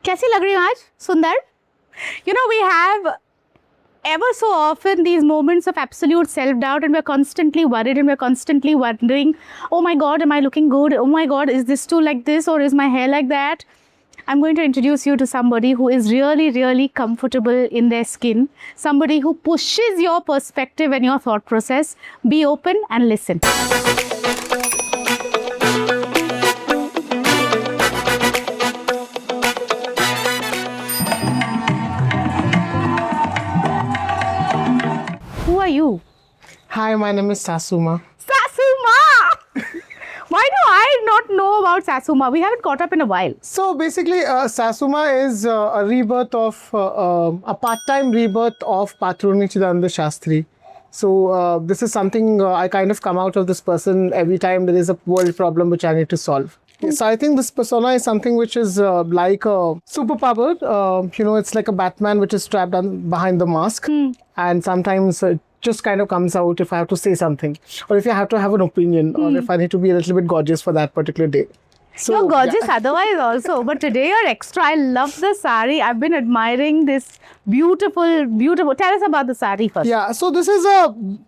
कैसी लग रही हूँ आज सुंदर? You know, we have ever so often these moments of absolute self-doubt, and we're constantly worried and we're constantly wondering, oh my God, am I looking good? Oh my God, is this too like this or is my hair like that? I'm going to introduce you to somebody who is really, really comfortable in their skin, somebody who pushes your perspective and your thought process. Be open and listen. Who are you? Hi, my name is Sasuma. Sasuma! Why do I not know about Sasuma? We haven't caught up in a while. So basically, Sasuma is a rebirth of, a part-time rebirth of Patruni Chidananda Sastry. So this is something I kind of come out of this person every time there is a world problem which I need to solve. So I think this persona is something which is like a superpower. It's like a Batman which is strapped behind the mask. And sometimes it just kind of comes out if I have to say something. Or if I have to have an opinion. Or if I need to be a little bit gorgeous for that particular day. So, you're gorgeous otherwise also. But today you're extra. I love the sari. I've been admiring this beautiful, beautiful. Tell us about the sari first. Yeah, so this is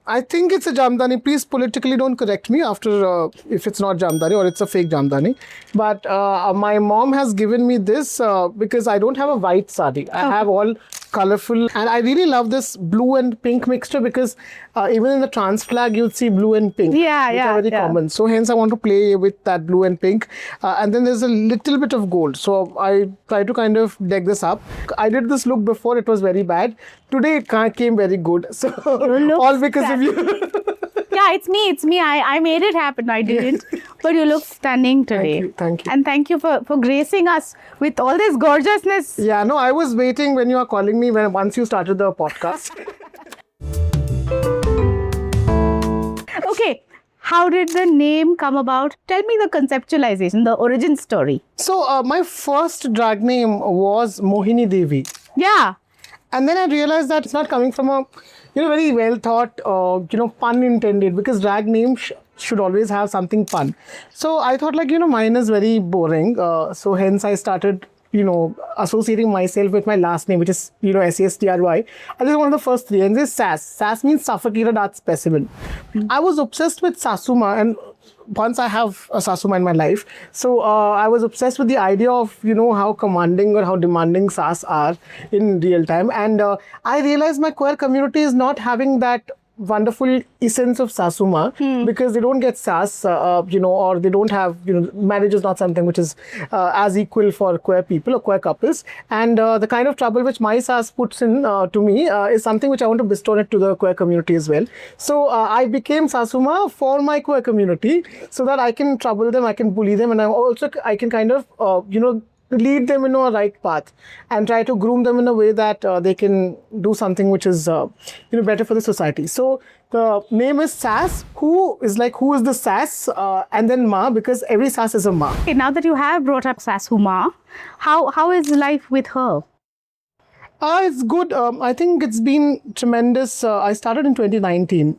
I think it's a jamdani. Please politically don't correct me after if it's not jamdani or it's a fake jamdani. But my mom has given me this because I don't have a white sari. I have all colorful, and I really love this blue and pink mixture because even in the trans flag you'll see blue and pink, which are very common. So hence I want to play with that blue and pink, and then there's a little bit of gold. So I try to kind of deck this up. I did this look before, it was very bad. Today it came very good. So all because of you. Yeah, it's me. I made it happen. I didn't. But you look stunning today. Thank you. And thank you for gracing us with all this gorgeousness. Yeah, no, I was waiting when you are calling me once you started the podcast. Okay, how did the name come about? Tell me the conceptualization, the origin story. So my first drag name was Mohini Devi. Yeah. And then I realized that it's not coming from a, very well thought, pun intended, because drag name should always have something fun. So I thought mine is very boring. So hence I started, associating myself with my last name, which is, Sastry. And this is one of the first three. And this is Sas. Sas means suffocated art specimen. I was obsessed with Sasuma, and once I have a Sasuma in my life. So I was obsessed with the idea of, how commanding or how demanding Sas are in real time. And I realized my queer community is not having that wonderful essence of Sasuma because they don't get Sas, or they don't have, marriage is not something which is as equal for queer people or queer couples. And the kind of trouble which my Sas puts in to me is something which I want to bestow it to the queer community as well. So I became Sasuma for my queer community so that I can trouble them, I can bully them, and I can kind of, lead them in a right path and try to groom them in a way that they can do something which is better for the society. So the name is Sas, who is the Sas, and then Ma, because every Sas is a Ma. Okay, now that you have brought up Sas Who Ma, how is life with her? It's good. I think it's been tremendous. I started in 2019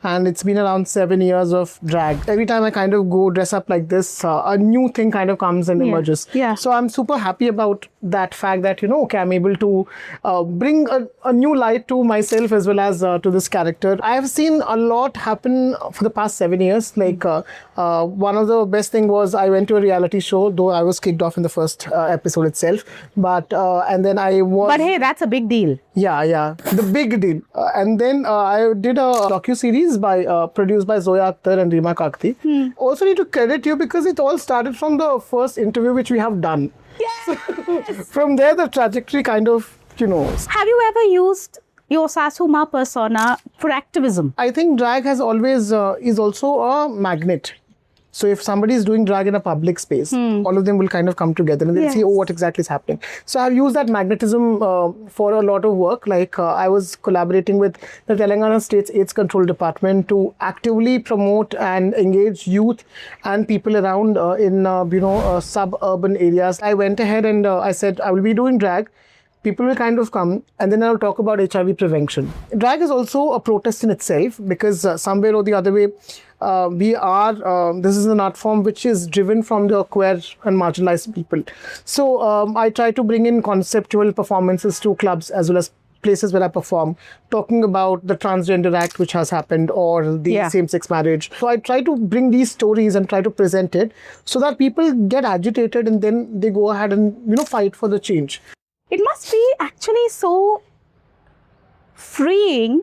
and it's been around 7 years of drag. Every time I kind of go dress up like this, a new thing kind of comes and emerges. Yeah. So I'm super happy about that fact that, I'm able to bring a new light to myself as well as to this character. I have seen a lot happen for the past 7 years. Like one of the best thing was I went to a reality show, though I was kicked off in the first episode itself. But, and then I was... But hey, that's a big deal. Yeah, the big deal. And then I did a docu-series produced by Zoya Akhtar and Rima Kakti. Also need to credit you because it all started from the first interview which we have done. Yes! So, from there the trajectory kind of, Have you ever used your Sas Who Ma persona for activism? I think drag has always is also a magnet. So if somebody is doing drag in a public space, all of them will kind of come together and they'll see, what exactly is happening. So I've used that magnetism for a lot of work. Like I was collaborating with the Telangana State's AIDS Control Department to actively promote and engage youth and people around in, suburban areas. I went ahead and I said, I will be doing drag. people will kind of come and then I'll talk about HIV prevention. Drag is also a protest in itself because somewhere or the other way, this is an art form which is driven from the queer and marginalized people. So I try to bring in conceptual performances to clubs as well as places where I perform, talking about the transgender act which has happened or the same-sex marriage. So I try to bring these stories and try to present it so that people get agitated and then they go ahead and, fight for the change. It must be actually so freeing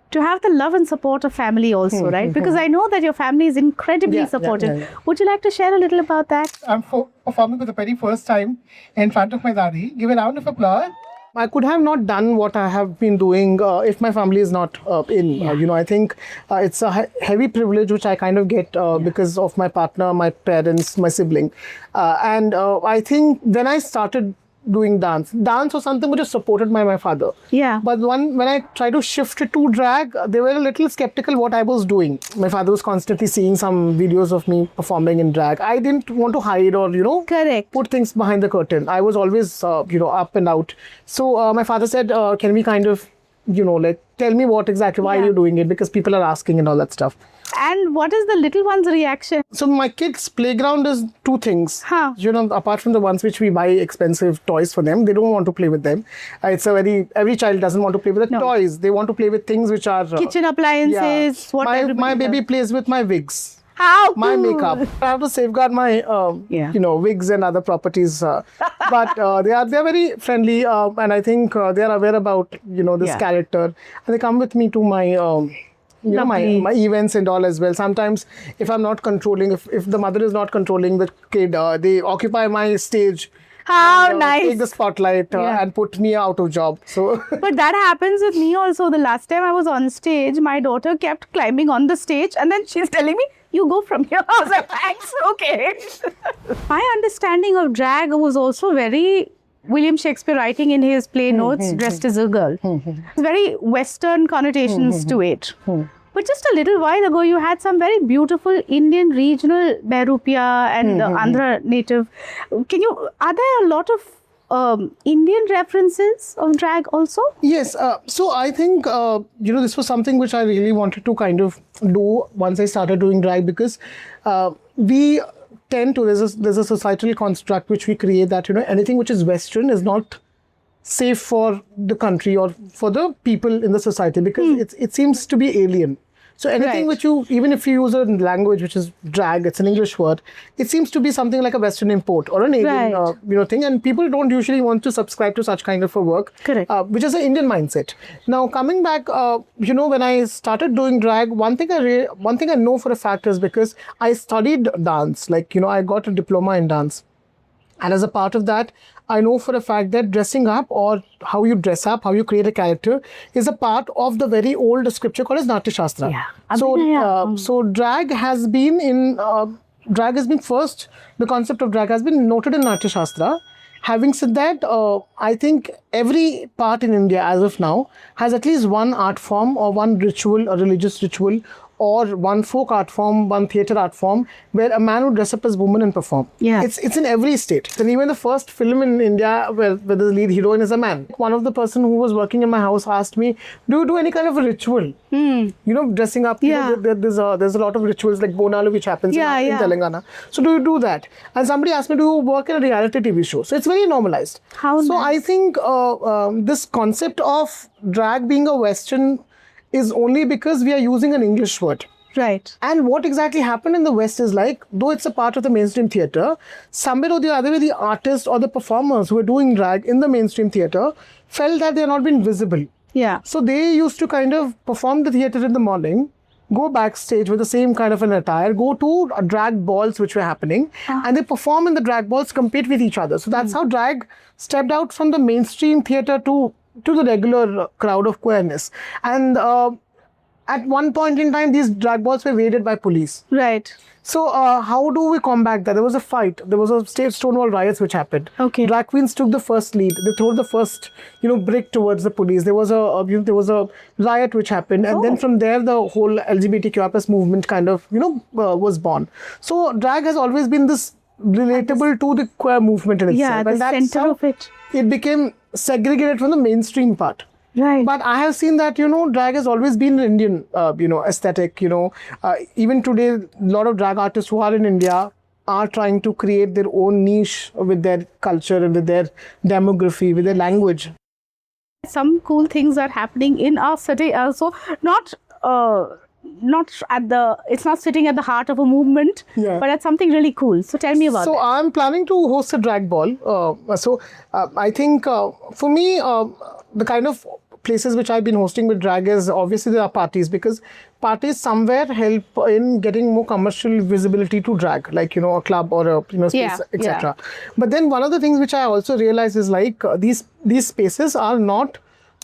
to have the love and support of family also, right? Because I know that your family is incredibly supportive. Would you like to share a little about that? I'm performing for the very first time in front of my daddy. Give a round of applause. I could have not done what I have been doing if my family is not in. I think it's a heavy privilege which I kind of get because of my partner, my parents, my sibling. And I think when I started doing dance was something which was supported by my father. Yeah. But when I tried to shift it to drag, they were a little skeptical what I was doing. My father was constantly seeing some videos of me performing in drag. I didn't want to hide or, Correct. put things behind the curtain. I was always, up and out. So my father said, can we kind of, tell me what exactly, why are you doing it? Because people are asking and all that stuff. And what is the little one's reaction? So my kids' playground is two things. Apart from the ones which we buy expensive toys for them, they don't want to play with them. Every child doesn't want to play with the toys. They want to play with things which are... kitchen appliances. My baby plays with my wigs. How my makeup. I have to safeguard my, wigs and other properties. But they are very friendly, and I think they are aware about this character, and they come with me to my. My events and all as well. Sometimes if I'm not controlling, if the mother is not controlling the kid, they occupy my stage. How nice. Take the spotlight and put me out of job. So, but that happens with me also. The last time I was on stage, my daughter kept climbing on the stage and then she's telling me, you go from here. I was like, thanks, okay. My understanding of drag was also very William Shakespeare writing in his play notes, dressed as a girl. It's very Western connotations to it. But just a little while ago, you had some very beautiful Indian regional Behrupiya and Andhra native. Are there a lot of Indian references of drag also? Yes. So I think, this was something which I really wanted to kind of do once I started doing drag, because we tend to, there's a societal construct which we create that, anything which is Western is not safe for the country or for the people in the society, because it seems to be alien. So anything which even if you use a language which is drag, it's an English word, it seems to be something like a Western import or an alien thing, and people don't usually want to subscribe to such kind of a work. Correct. Which is an Indian mindset. Now coming back, when I started doing drag, one thing I know for a fact is because I studied dance, I got a diploma in dance. And as a part of that, I know for a fact that dressing up, or how you dress up, how you create a character, is a part of the very old scripture called as Natya Shastra. Yeah. So drag has been first, the concept of drag has been noted in Natya Shastra. Having said that, I think every part in India as of now has at least one art form or one ritual, a religious ritual, or one folk art form, one theatre art form, where a man would dress up as woman and perform. Yeah. It's in every state. And even the first film in India where the lead heroine is a man. One of the person who was working in my house asked me, do you do any kind of a ritual? Dressing up. Yeah. There's a lot of rituals like Bonalu which happens in Telangana. So do you do that? And somebody asked me, do you work in a reality TV show? So it's very normalized. So I think this concept of drag being a Western is only because we are using an English word. Right. And what exactly happened in the West is though it's a part of the mainstream theatre, somewhere or the other way, the artists or the performers who are doing drag in the mainstream theatre felt that they are not being visible. Yeah. So they used to kind of perform the theatre in the morning, go backstage with the same kind of an attire, go to drag balls which were happening, and they perform in the drag balls, compete with each other. So that's how drag stepped out from the mainstream theatre to the regular crowd of queerness. And at one point in time, these drag balls were raided by police. Right. So how do we combat that? There was a fight. There was a state Stonewall riots which happened. Okay. Drag queens took the first lead. They threw the first, brick towards the police. There was a riot which happened, and then from there the whole LGBTQI+ movement kind of was born. So drag has always been this relatable to the queer movement in itself. Yeah, the center of it. It became segregated from the mainstream part. Right. But I have seen that, drag has always been an Indian, aesthetic, even today, a lot of drag artists who are in India are trying to create their own niche with their culture and with their demography, with their language. Some cool things are happening in our city also, it's not sitting at the heart of a movement, but at something really cool. So tell me about So that. I'm planning to host a drag ball. I think for me, the kind of places which I've been hosting with drag is obviously there are parties, because parties somewhere help in getting more commercial visibility to drag, like, a club or a space, etc. But then one of the things which I also realize is like these spaces are not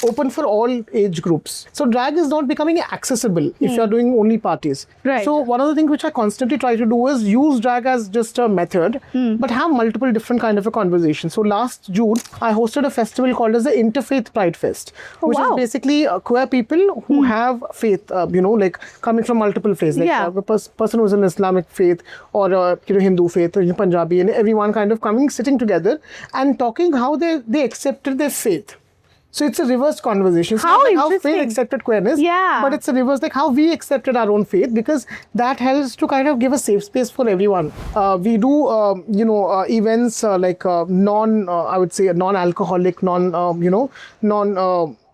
open for all age groups. So drag is not becoming accessible if you're doing only parties. Right. So one of the things which I constantly try to do is use drag as just a method, but have multiple different kind of a conversation. So last June, I hosted a festival called as the Interfaith Pride Fest, which is basically queer people who have faith, like coming from multiple faiths, like a person who's in Islamic faith or Hindu faith or Punjabi, and everyone kind of coming, sitting together and talking how they accepted their faith. So it's a reverse conversation. It's not like how faith accepted queerness, but it's a reverse, like how we accepted our own faith, because that helps to kind of give a safe space for everyone. We do, events like I would say non-alcoholic,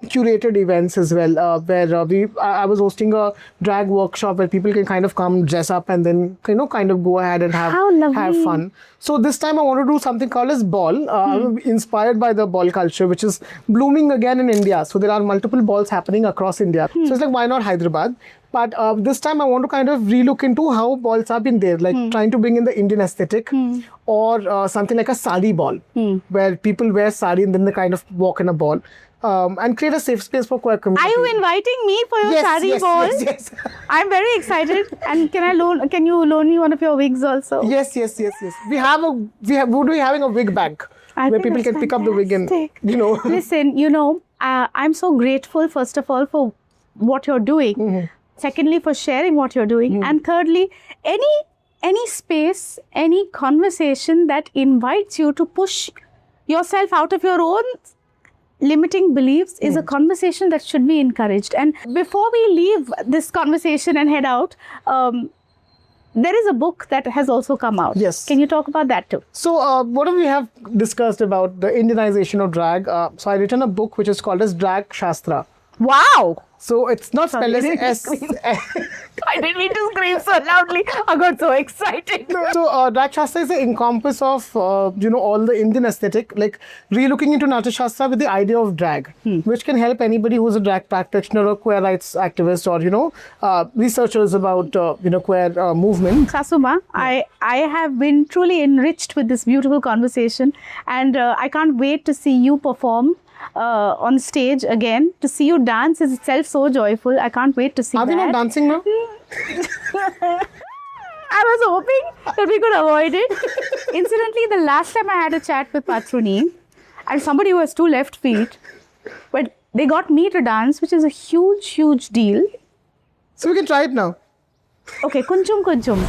curated events as well, where I was hosting a drag workshop where people can kind of come dress up and then kind of go ahead and have fun. So this time I want to do something called as ball. I'm inspired by the ball culture, which is blooming again in India. So there are multiple balls happening across India. So it's like, why not Hyderabad? But this time I want to kind of relook into how balls have been there, like trying to bring in the Indian aesthetic, or something like a sari ball, where people wear sari and then they kind of walk in a ball. And create a safe space for queer community. Are you inviting me for your sari ball? Yes. I'm very excited. And can you loan me one of your wigs also? Yes. We would be having a wig bank where people can pick up the wig and, Listen, I'm so grateful, first of all, for what you're doing. Secondly, for sharing what you're doing. And thirdly, any space, any conversation that invites you to push yourself out of your own limiting beliefs is a conversation that should be encouraged. And before we leave this conversation and head out, there is a book that has also come out. Yes. Can you talk about that too? So what we have discussed about the Indianization of drag. So I written a book which is called as Drag Shastra. Wow! So it's not spelled as S. I didn't mean to scream so loudly. I got so excited. So Drag Shastra is the encompass of, all the Indian aesthetic, like relooking into Natya Shastra with the idea of drag, which can help anybody who's a drag practitioner or queer rights activist or, researchers about, queer movement. Sasuma, I have been truly enriched with this beautiful conversation, and I can't wait to see you perform on stage again. To see you dance is itself so joyful. I can't wait to see that. Are we not dancing now? I was hoping that we could avoid it. Incidentally, the last time I had a chat with Patruni, and somebody who has 2 left feet, but they got me to dance, which is a huge, huge deal. So we can try it now. Okay, kunchum kunchum.